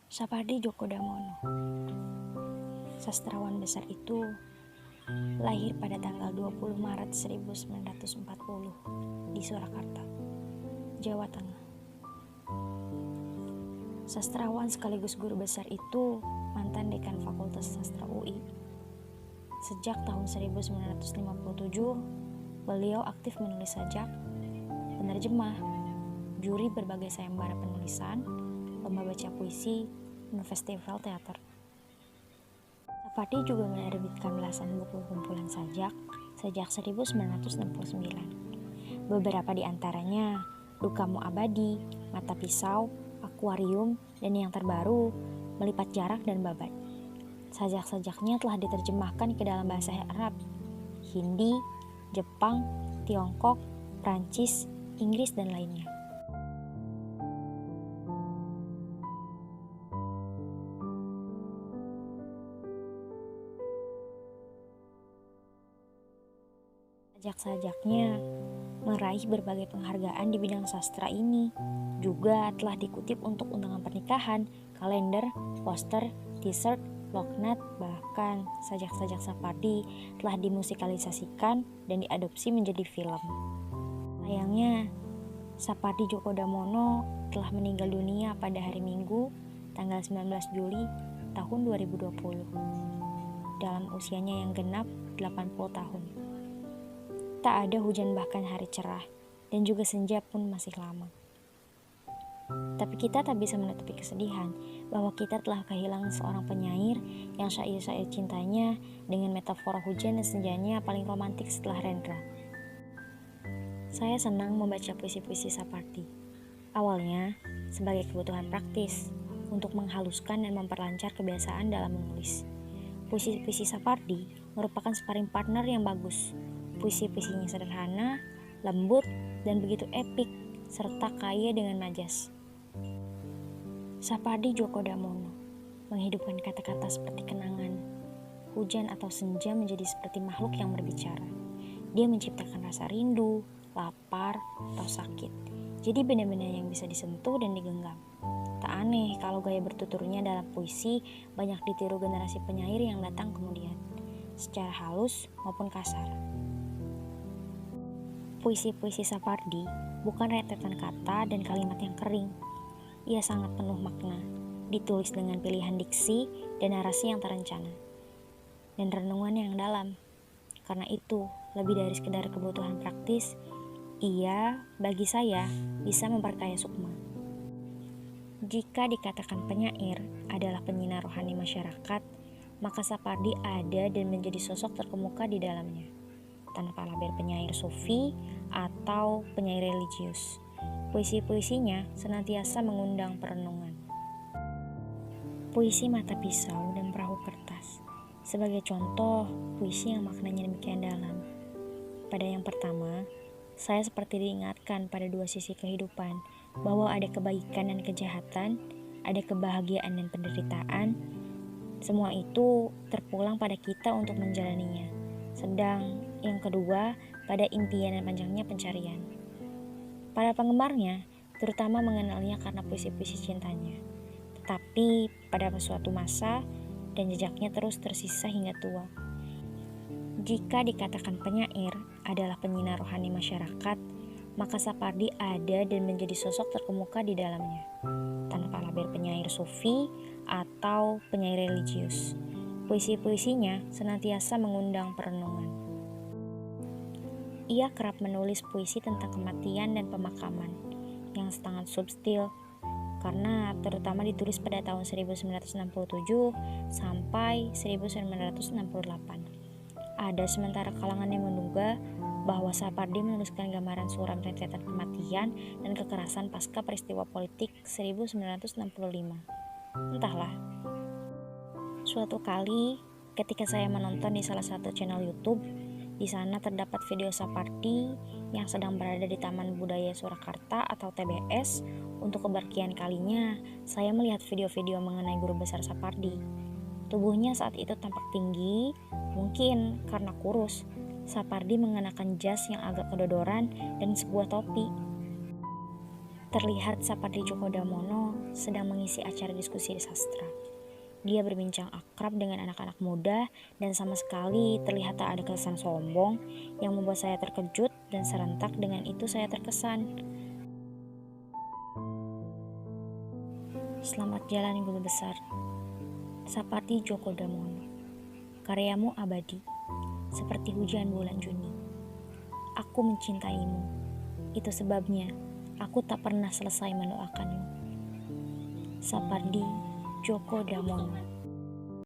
Sapardi Djoko Damono, sastrawan besar itu, lahir pada tanggal 20 Maret 1940 di Surakarta, Jawa Tengah. Sastrawan sekaligus guru besar itu mantan dekan Fakultas Sastra UI. Sejak tahun 1957, beliau aktif menulis sajak, penerjemah, juri berbagai sayembara penulisan, lomba baca puisi, dan festival teater. Sapardi juga menerbitkan belasan buku kumpulan sajak sejak 1969. Beberapa di antaranya Dukamu Abadi, Mata Pisau, Akuarium, dan yang terbaru Melipat Jarak dan Babat. Sajak-sajaknya telah diterjemahkan ke dalam bahasa Arab, Hindi, Jepang, Tiongkok, Prancis, Inggris, dan lainnya. Sajak-sajaknya meraih berbagai penghargaan di bidang sastra ini. Juga telah dikutip untuk undangan pernikahan, kalender, poster, t-shirt, lognat, bahkan sajak-sajak Sapardi telah dimusikalisasikan dan diadopsi menjadi film. Sayangnya, Sapardi Djoko Damono telah meninggal dunia pada hari Minggu, tanggal 19 Juli tahun 2020, dalam usianya yang genap 80 tahun. Tak ada hujan bahkan hari cerah, dan juga senja pun masih lama. Tapi kita tak bisa menutupi kesedihan bahwa kita telah kehilangan seorang penyair yang syair-syair cintanya dengan metafora hujan dan senjanya paling romantik setelah Rendra. Saya senang membaca puisi-puisi Sapardi. Awalnya sebagai kebutuhan praktis untuk menghaluskan dan memperlancar kebiasaan dalam menulis. Puisi-puisi Sapardi merupakan sparring partner yang bagus. Puisi-puisinya sederhana, lembut, dan begitu epik, serta kaya dengan majas. Sapardi Djoko Damono menghidupkan kata-kata seperti kenangan, hujan atau senja menjadi seperti makhluk yang berbicara. Dia menciptakan rasa rindu, lapar, atau sakit. Jadi benda-benda yang bisa disentuh dan digenggam. Tak aneh kalau gaya bertuturnya dalam puisi banyak ditiru generasi penyair yang datang kemudian, secara halus maupun kasar. Puisi-puisi Sapardi bukan rentetan kata dan kalimat yang kering. Ia sangat penuh makna, ditulis dengan pilihan diksi dan narasi yang terencana, dan renungan yang dalam. Karena itu, lebih dari sekedar kebutuhan praktis, ia, bagi saya, bisa memperkaya sukma. Jika dikatakan penyair adalah penyinar rohani masyarakat, maka Sapardi ada dan menjadi sosok terkemuka di dalamnya. Tanpa label penyair sufi atau penyair religius, puisi-puisinya senantiasa mengundang perenungan. Puisi Mata Pisau dan Perahu Kertas sebagai contoh puisi yang maknanya demikian dalam. Pada yang pertama, saya seperti diingatkan pada dua sisi kehidupan, bahwa ada kebaikan dan kejahatan, ada kebahagiaan dan penderitaan. Semua itu terpulang pada kita untuk menjalaninya. Sedang yang kedua, pada impian dan panjangnya pencarian. Para penggemarnya terutama mengenalnya karena puisi-puisi cintanya. Tetapi pada suatu masa dan jejaknya terus tersisa hingga tua. Jika dikatakan penyair adalah penyinar rohani masyarakat, maka Sapardi ada dan menjadi sosok terkemuka di dalamnya. Tanpa label penyair sufi atau penyair religius, puisi-puisinya senantiasa mengundang perenungan. Ia kerap menulis puisi tentang kematian dan pemakaman yang sangat subtil, karena terutama ditulis pada tahun 1967 sampai 1968. Ada sementara kalangan yang menduga bahwa Sapardi menuliskan gambaran suram rentetan kematian dan kekerasan pasca peristiwa politik 1965. Entahlah. Suatu kali, ketika saya menonton di salah satu channel YouTube, di sana terdapat video Sapardi yang sedang berada di Taman Budaya Surakarta atau TBS. Untuk keberkian kalinya, saya melihat video-video mengenai guru besar Sapardi. Tubuhnya saat itu tampak tinggi, mungkin karena kurus. Sapardi mengenakan jas yang agak kedodoran dan sebuah topi. Terlihat Sapardi Djoko Damono sedang mengisi acara diskusi sastra. Dia berbincang akrab dengan anak-anak muda dan sama sekali terlihat tak ada kesan sombong yang membuat saya terkejut dan serentak dengan itu saya terkesan. Selamat jalan Guru Besar. Sapardi Djoko Damono. Karyamu abadi, seperti hujan bulan Juni. Aku mencintaimu. Itu sebabnya aku tak pernah selesai mendoakanmu. Sapardi Djoko Damono.